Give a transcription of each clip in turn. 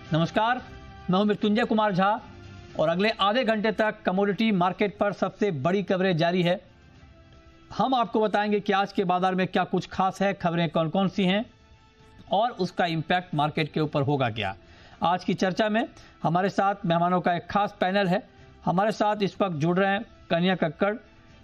नमस्कार, मैं हूं मृत्युंजय कुमार झा और अगले आधे घंटे तक कमोडिटी मार्केट पर सबसे बड़ी कवरेज जारी है। हम आपको बताएंगे कि आज के बाजार में क्या कुछ खास है, खबरें कौन कौन सी हैं और उसका इंपैक्ट मार्केट के ऊपर होगा क्या। आज की चर्चा में हमारे साथ मेहमानों का एक खास पैनल है। हमारे साथ इस वक्त जुड़ रहे हैं कन्या कक्कड़,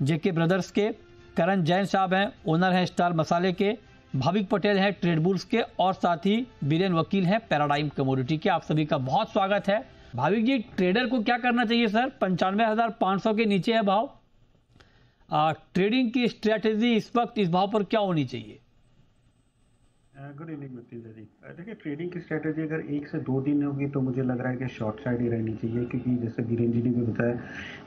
जेके ब्रदर्स के, करण जैन साहब हैं, ओनर हैं स्टार मसाले के, भाविक पटेल हैं ट्रेड बुल्स के और साथ ही बीरेन वकील हैं पैराडाइम कमोडिटी के। आप सभी का बहुत स्वागत है। भाविक जी, ट्रेडर को क्या करना चाहिए सर? 95,500 के नीचे है भाव। ट्रेडिंग की स्ट्रेटेजी इस वक्त इस भाव पर क्या होनी चाहिए? गुड इवनिंग मृत्युंजय जी। देखिए, ट्रेडिंग की स्ट्रेटेजी अगर 1 से 2 दिन होगी तो मुझे लग रहा है कि शॉर्ट साइड ही रहनी चाहिए, क्योंकि जैसे बीरेन जी ने भी बताया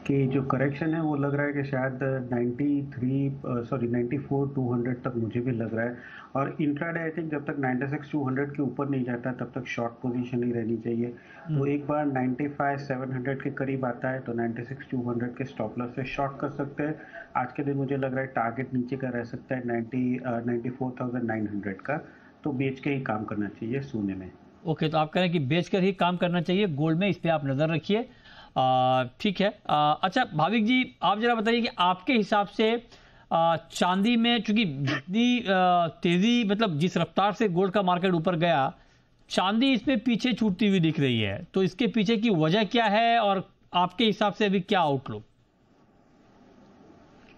कि जो करेक्शन है वो लग रहा है कि शायद 94,200 तक मुझे भी लग रहा है। और इंट्राडे आई थिंक जब तक 96,200 के ऊपर नहीं जाता तब तक शॉर्ट पोजीशन ही रहनी चाहिए। तो एक बार 95,700 के करीब आता है तो 96,200 के स्टॉप लॉस से शॉर्ट कर सकते हैं। आज के दिन मुझे लग रहा है टारगेट नीचे का रह सकता है 94,900 का, तो बेच के ही काम करना चाहिए सोने में। ओके, तो आप कह रहे हैं कि बेचकर ही काम करना चाहिए गोल्ड में, इस पे आप नजर रखिए। ठीक है। अच्छा भाविक जी, आप जरा बताइए कि आपके हिसाब से चांदी में चूंकि जितनी तेजी, मतलब जिस रफ्तार से गोल्ड का मार्केट ऊपर गया, चांदी इसमें पीछे छूटती हुई दिख रही है, तो इसके पीछे की वजह क्या है और आपके हिसाब से अभी क्या आउटलुक?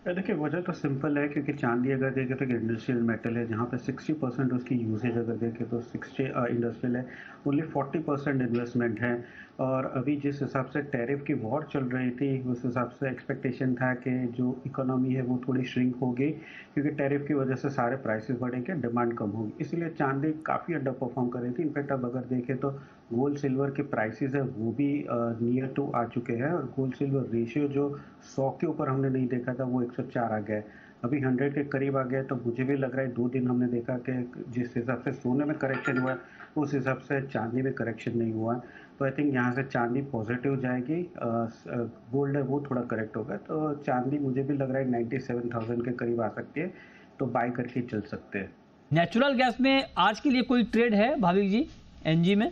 देखिए, वजह तो सिंपल है, क्योंकि चांदी अगर देखें तो इंडस्ट्रियल मेटल है, जहाँ पे 60% उसकी यूसेज अगर देखें तो 60 इंडस्ट्रियल है, ओनली 40% इन्वेस्टमेंट है। और अभी जिस हिसाब से टैरिफ की वॉर चल रही थी उस हिसाब से एक्सपेक्टेशन था कि जो इकोनॉमी है वो थोड़ी श्रिंक होगी, क्योंकि टैरिफ की वजह से सारे प्राइसेस बढ़ेंगे, डिमांड कम होगी, इसलिए चांदी काफ़ी अंडर परफॉर्म कर रही थी। इनफैक्ट अब अगर देखें तो गोल्ड सिल्वर के प्राइसेस है वो भी नियर टू आ चुके हैं, और गोल्ड सिल्वर रेशियो जो 100 के ऊपर हमने नहीं देखा था वो 104 आ गया है, अभी 100 के करीब आ गया है। तो मुझे भी लग रहा है 2 दिन हमने देखा कि जिस हिसाब से सोने में करेक्शन हुआ है उस हिसाब से चांदी में करेक्शन नहीं हुआ। तो आई थिंक यहाँ से चांदी पॉजिटिव जाएगी, गोल्ड है वो थोड़ा करेक्ट होगा। तो चांदी मुझे भी लग रहा है 97,000 के करीब आ सकती है, तो बाई करके चल सकते हैं। नेचुरल गैस में आज के लिए कोई ट्रेड है भाविक जी, एनजी में?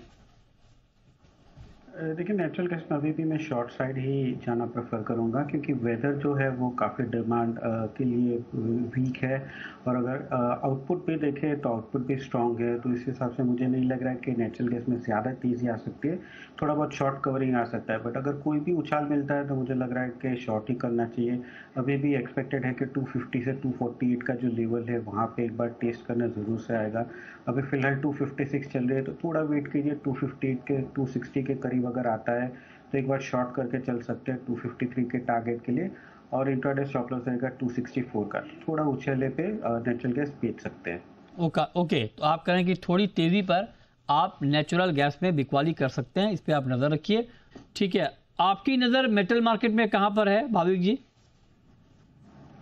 देखिए, नेचुरल गैस में अभी भी मैं शॉर्ट साइड ही जाना प्रेफर करूंगा, क्योंकि वेदर जो है वो काफ़ी डिमांड के लिए वीक है, और अगर आउटपुट भी देखें तो आउटपुट भी स्ट्रांग है। तो इस हिसाब से मुझे नहीं लग रहा है कि नेचुरल गैस में ज़्यादा तेज़ी आ सकती है, थोड़ा बहुत शॉर्ट कवरिंग आ सकता है, बट अगर कोई भी उछाल मिलता है तो मुझे लग रहा है कि शॉर्ट ही करना चाहिए। अभी भी एक्सपेक्टेड है कि 250 से 248 का जो लेवल है वहाँ पे एक बार टेस्ट करना ज़रूर से आएगा। अभी फ़िलहाल 256 चल रही है, तो थोड़ा वेट कीजिए, 258 के 260 के करीब अगर आता है तो एक बार शॉर्ट करके चल सकते हैं 253 के टारगेट के लिए, और इंट्राडे स्टॉप लॉस रहेगा 264 का। थोड़ा उछले पे नेचुरल गैस बेच सकते हैं। ओके, तो आप कह रहे हैं कि थोड़ी तेजी पर आप नेचुरल गैस में बिकवाली कर सकते हैं, इस पे आप नजर रखिए। ठीक है, आपकी नजर मेटल मार्केट में कहां पर है भाविक जी?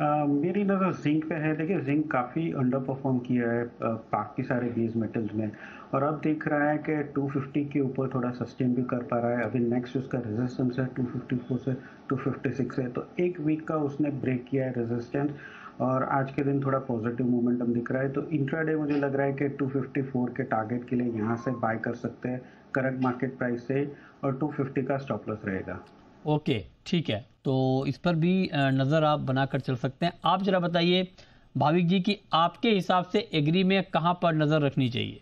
मेरी नज़र जिंक पे है। देखिए, जिंक काफ़ी अंडर परफॉर्म किया है बाकी सारे बेस मेटल्स में, और अब दिख रहा है कि 250 के ऊपर थोड़ा सस्टेन भी कर पा रहा है। अभी नेक्स्ट उसका रेजिस्टेंस है 254 से 256 है, तो एक वीक का उसने ब्रेक किया है रेजिस्टेंस, और आज के दिन थोड़ा पॉजिटिव मोमेंटम दिख रहा है। तो इंट्राडे मुझे लग रहा है कि 254 के टारगेट के लिए यहाँ से बाय कर सकते हैं करंट मार्केट प्राइस से, और 250 का स्टॉप लॉस रहेगा। ओके, ठीक है, तो इस पर भी नज़र आप बनाकर चल सकते हैं। आप जरा बताइए भाविक जी कि आपके हिसाब से एग्री में कहां पर नज़र रखनी चाहिए?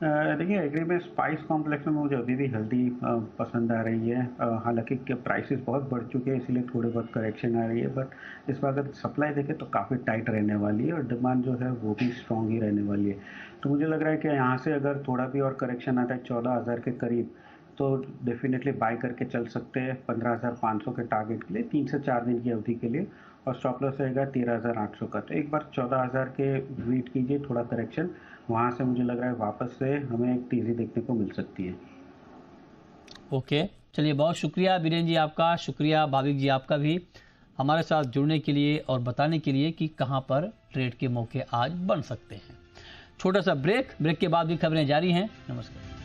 देखिए, एग्री में स्पाइस कॉम्प्लेक्स में मुझे अभी भी हेल्दी पसंद आ रही है। हालांकि प्राइसेस बहुत बढ़ चुके हैं इसलिए थोड़ी बहुत करेक्शन आ रही है, बट इस बार अगर सप्लाई देखें तो काफ़ी टाइट रहने वाली है, और डिमांड जो है वो भी स्ट्रॉन्ग ही रहने वाली है। तो मुझे लग रहा है कि यहाँ से अगर थोड़ा भी और करेक्शन आता है 14,000 के करीब, तो डेफिनेटली बाय करके चल सकते हैं 15,500 के टारगेट के लिए 3 से 4 दिन की अवधि के लिए, और स्टॉप लॉस रहेगा 13,800 का। तो एक बार 14,000 के वेट कीजिए, थोड़ा करेक्शन वहाँ से मुझे लग रहा है वापस से हमें एक तेज़ी देखने को मिल सकती है। ओके, चलिए, बहुत शुक्रिया बीरेन जी आपका, शुक्रिया भाविक जी आपका भी हमारे साथ जुड़ने के लिए और बताने के लिए कि कहां पर ट्रेड के मौके आज बन सकते हैं। छोटा सा ब्रेक के बाद भी खबरें जारी हैं। नमस्कार।